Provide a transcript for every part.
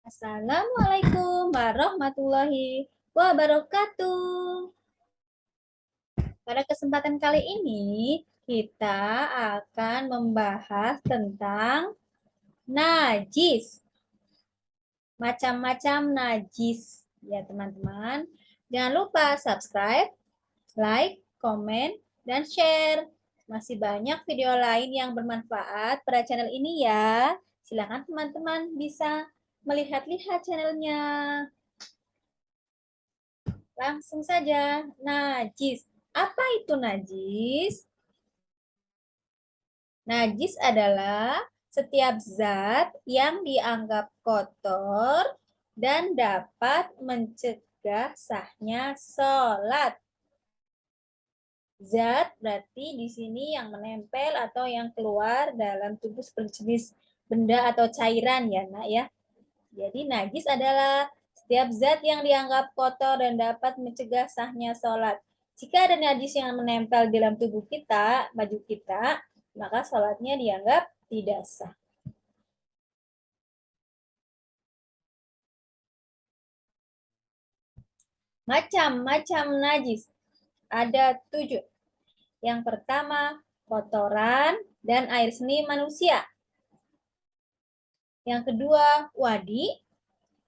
Assalamualaikum warahmatullahi wabarakatuh. Pada kesempatan kali ini, kita akan membahas tentang najis. Macam-macam najis. Ya, teman-teman. Jangan lupa subscribe, like, komen, dan share. Masih banyak video lain yang bermanfaat pada channel ini ya. Silakan teman-teman bisa melihat-lihat channelnya. Langsung saja, najis. Apa itu najis? Najis adalah setiap zat yang dianggap kotor dan dapat mencegah sahnya sholat. Zat berarti di sini yang menempel atau yang keluar dalam tubuh seperti jenis benda atau cairan ya, Nak ya. Jadi najis adalah setiap zat yang dianggap kotor dan dapat mencegah sahnya sholat. Jika ada najis yang menempel di dalam tubuh kita, baju kita, maka sholatnya dianggap tidak sah. Macam-macam najis. Ada 7. Yang pertama, kotoran dan air seni manusia. Yang kedua, wadi.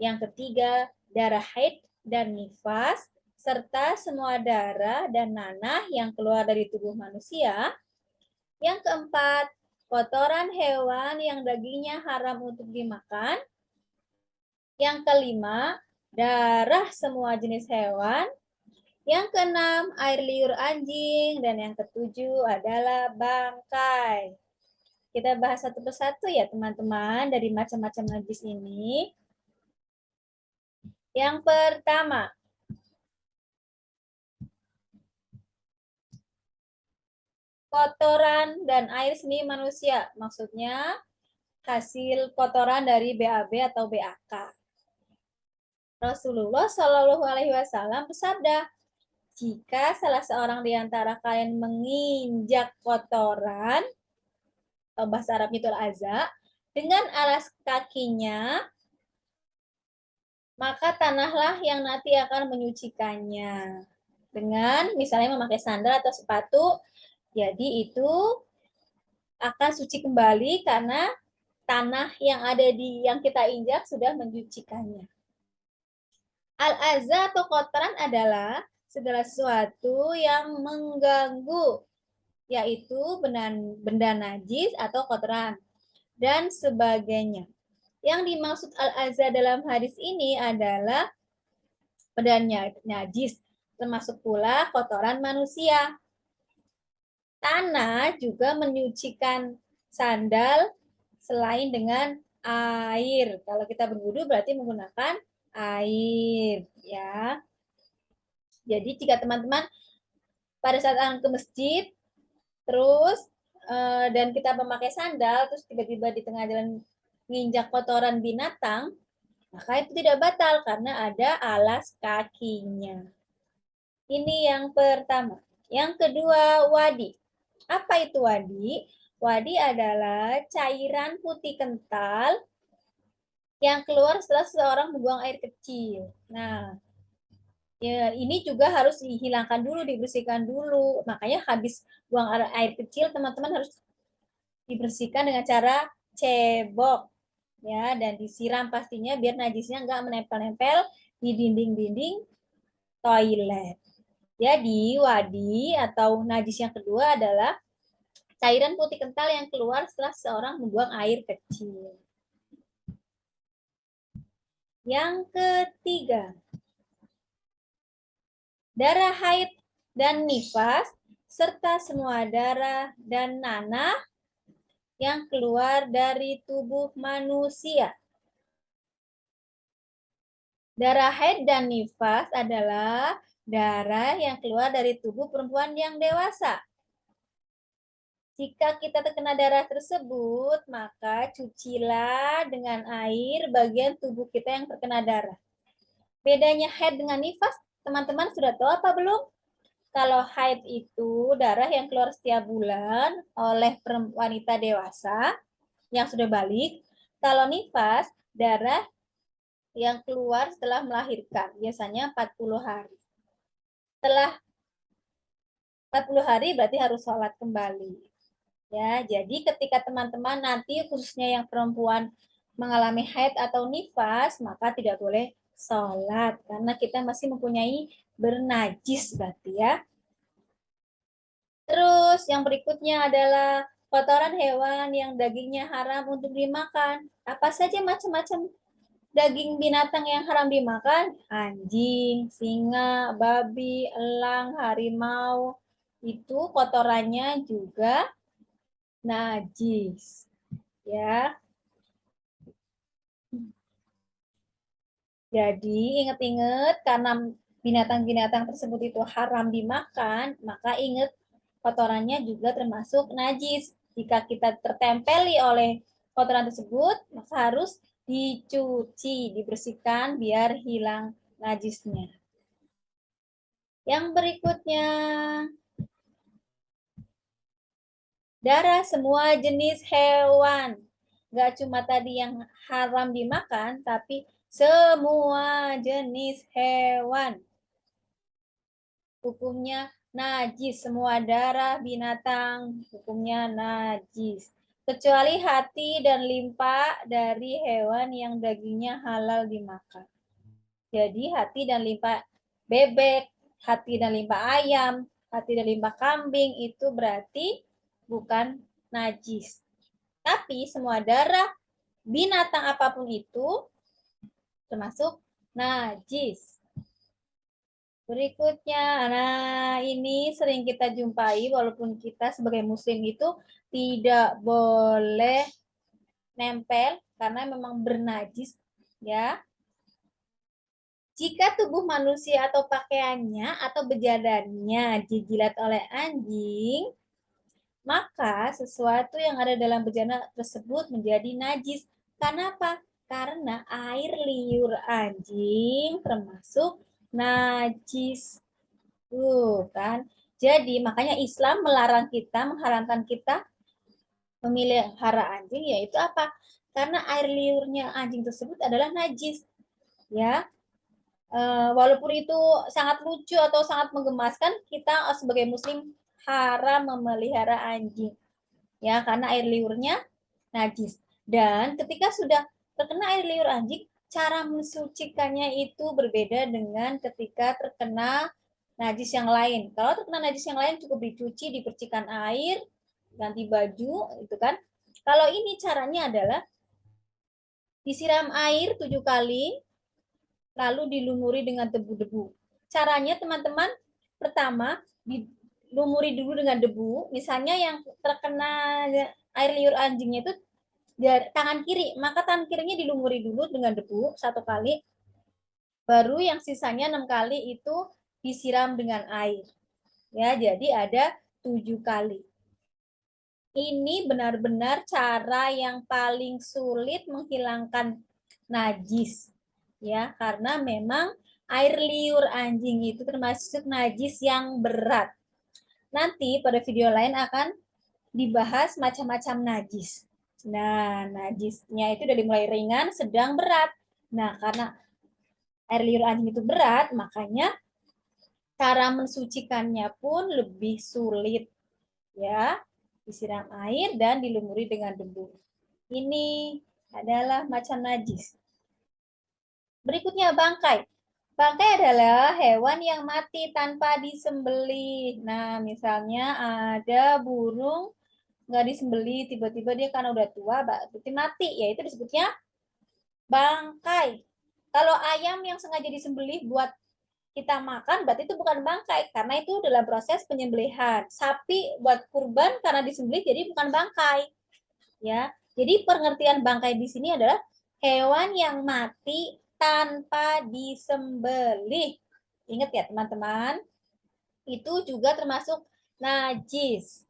Yang ketiga, darah haid dan nifas, serta semua darah dan nanah yang keluar dari tubuh manusia. Yang keempat, kotoran hewan yang dagingnya haram untuk dimakan. Yang kelima, darah semua jenis hewan. Yang keenam, air liur anjing. Dan yang ketujuh adalah bangkai. Kita bahas satu persatu ya teman-teman dari macam-macam najis ini. Yang pertama, kotoran dan air seni manusia. Maksudnya hasil kotoran dari BAB atau BAK. Rasulullah Shallallahu Alaihi Wasallam bersabda, jika salah seorang di antara kalian menginjak kotoran, atau bahasa Arabnya itu aza, dengan alas kakinya, maka tanahlah yang nanti akan menyucikannya. Dengan misalnya memakai sandal atau sepatu, jadi itu akan suci kembali karena tanah yang ada di yang kita injak sudah menyucikannya. Al-aza atau kotoran adalah segala sesuatu yang mengganggu, yaitu benda najis atau kotoran dan sebagainya. Yang dimaksud al-aza dalam hadis ini adalah benda najis, termasuk pula kotoran manusia. Tanah juga menyucikan sandal selain dengan air. Kalau kita berwudu berarti menggunakan air, ya. Jadi jika teman-teman pada saat akan ke masjid, terus dan kita memakai sandal, terus tiba-tiba di tengah jalan menginjak kotoran binatang, maka itu tidak batal karena ada alas kakinya. Ini yang pertama. Yang kedua, wadi. Apa itu wadi? Wadi adalah cairan putih kental yang keluar setelah seseorang membuang air kecil. Nah, ya, ini juga harus dihilangkan dulu, dibersihkan dulu. Makanya habis buang air kecil, teman-teman harus dibersihkan dengan cara cebok, ya, dan disiram pastinya biar najisnya nggak menempel-nempel di dinding-dinding toilet. Jadi wadi atau najis yang kedua adalah cairan putih kental yang keluar setelah seseorang membuang air kecil. Yang ketiga, darah haid dan nifas, serta semua darah dan nanah yang keluar dari tubuh manusia. Darah haid dan nifas adalah darah yang keluar dari tubuh perempuan yang dewasa. Jika kita terkena darah tersebut, maka cucilah dengan air bagian tubuh kita yang terkena darah. Bedanya haid dengan nifas, teman-teman sudah tahu apa belum? Kalau haid itu darah yang keluar setiap bulan oleh wanita dewasa yang sudah balik. Kalau nifas, darah yang keluar setelah melahirkan, biasanya 40 hari. Setelah 40 hari berarti harus sholat kembali. Ya, jadi ketika teman-teman nanti khususnya yang perempuan mengalami haid atau nifas, maka tidak boleh sholat karena kita masih mempunyai bernajis berarti ya. Terus yang berikutnya adalah kotoran hewan yang dagingnya haram untuk dimakan. Apa saja macam-macam daging binatang yang haram dimakan? Anjing, singa, babi, elang, harimau. Itu kotorannya juga najis. Ya. Jadi ingat-ingat karena binatang-binatang tersebut itu haram dimakan, maka ingat kotorannya juga termasuk najis. Jika kita tertempeli oleh kotoran tersebut, maka harus dicuci, dibersihkan biar hilang najisnya. Yang berikutnya, darah semua jenis hewan. Gak cuma tadi yang haram dimakan, tapi semua jenis hewan. Hukumnya najis. Semua darah binatang hukumnya najis. Kecuali hati dan limpa dari hewan yang dagingnya halal dimakan. Jadi hati dan limpa bebek, hati dan limpa ayam, hati dan limpa kambing itu berarti bukan najis. Tapi semua darah binatang apapun itu termasuk najis. Berikutnya, nah ini sering kita jumpai walaupun kita sebagai muslim itu tidak boleh nempel karena memang bernajis ya. Jika tubuh manusia atau pakaiannya atau bejadannya dijilat oleh anjing, maka sesuatu yang ada dalam bejana tersebut menjadi najis. Kenapa? Karena air liur anjing termasuk najis. Kan. Jadi makanya Islam melarang kita, mengharamkan kita memelihara anjing yaitu apa? Karena air liurnya anjing tersebut adalah najis. Ya, walaupun itu sangat lucu atau sangat menggemaskan, kita sebagai muslim haram memelihara anjing. Ya, karena air liurnya najis. Dan ketika sudah terkena air liur anjing, cara mensucikannya itu berbeda dengan ketika terkena najis yang lain. Kalau terkena najis yang lain cukup dicuci, dipercikan air, ganti baju, itu kan. Kalau ini caranya adalah disiram air 7 kali, lalu dilumuri dengan debu-debu. Caranya teman-teman, pertama dilumuri dulu dengan debu. Misalnya yang terkena air liur anjingnya itu tangan kiri, maka tangan kirinya dilumuri dulu dengan debu 1 kali, baru yang sisanya 6 kali itu disiram dengan air. Ya, jadi ada 7 kali. Ini benar-benar cara yang paling sulit menghilangkan najis. Ya, karena memang air liur anjing itu termasuk najis yang berat. Nanti pada video lain akan dibahas macam-macam najis. Nah, najisnya itu dari mulai ringan, sedang, berat. Nah, karena air liur anjing itu berat, makanya cara mensucikannya pun lebih sulit. Ya, disiram air dan dilumuri dengan debu. Ini adalah macam najis. Berikutnya bangkai. Bangkai adalah hewan yang mati tanpa disembelih. Nah, misalnya ada burung nggak disembelih, tiba-tiba dia karena udah tua, berarti mati, ya itu disebutnya bangkai. Kalau ayam yang sengaja disembelih buat kita makan, berarti itu bukan bangkai, karena itu dalam proses penyembelihan. Sapi buat kurban karena disembelih, jadi bukan bangkai. Ya, jadi pengertian bangkai di sini adalah hewan yang mati tanpa disembelih. Ingat ya teman-teman, itu juga termasuk najis.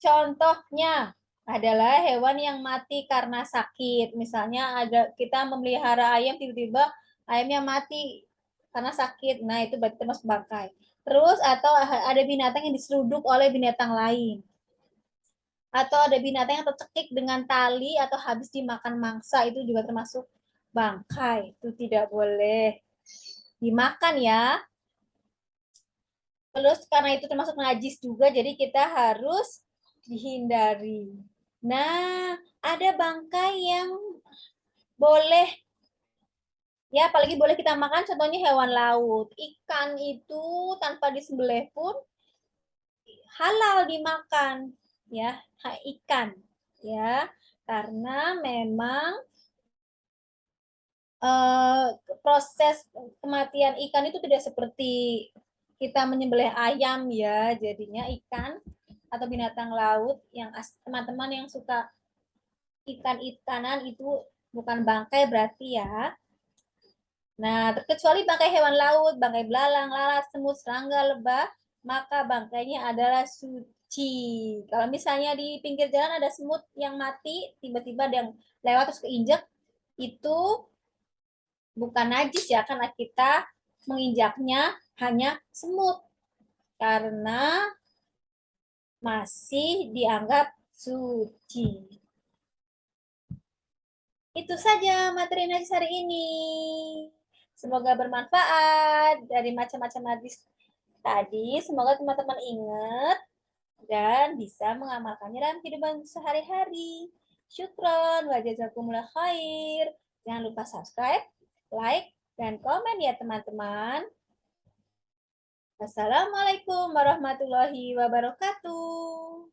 Contohnya adalah hewan yang mati karena sakit. Misalnya ada kita memelihara ayam, tiba-tiba ayamnya mati karena sakit. Nah, itu berarti termasuk bangkai. Terus atau ada binatang yang diseruduk oleh binatang lain. Atau ada binatang yang tercekik dengan tali atau habis dimakan mangsa, itu juga termasuk bangkai. Itu tidak boleh dimakan ya. Terus karena itu termasuk najis juga, jadi kita harus dihindari. Nah, ada bangkai yang boleh, ya apalagi boleh kita makan, contohnya hewan laut. Ikan itu tanpa disembelih pun halal dimakan, ya, ikan, ya, karena memang eh, proses kematian ikan itu tidak seperti kita menyembelih ayam ya, jadinya ikan atau binatang laut yang teman-teman yang suka ikan-ikanan itu bukan bangkai berarti ya. Nah, terkecuali bangkai hewan laut, bangkai belalang, lalat, semut, serangga, lebah, maka bangkainya adalah suci. Kalau misalnya di pinggir jalan ada semut yang mati, tiba-tiba ada yang lewat terus keinjak, itu bukan najis ya, karena kita menginjaknya hanya semut, karena masih dianggap suci. Itu saja materi najis hari ini. Semoga bermanfaat dari macam-macam najis tadi. Semoga teman-teman ingat dan bisa mengamalkannya dalam kehidupan sehari-hari. Syukron wa jazakumullah khair. Jangan lupa subscribe, like, dan komen ya teman-teman. Wassalamualaikum warahmatullahi wabarakatuh.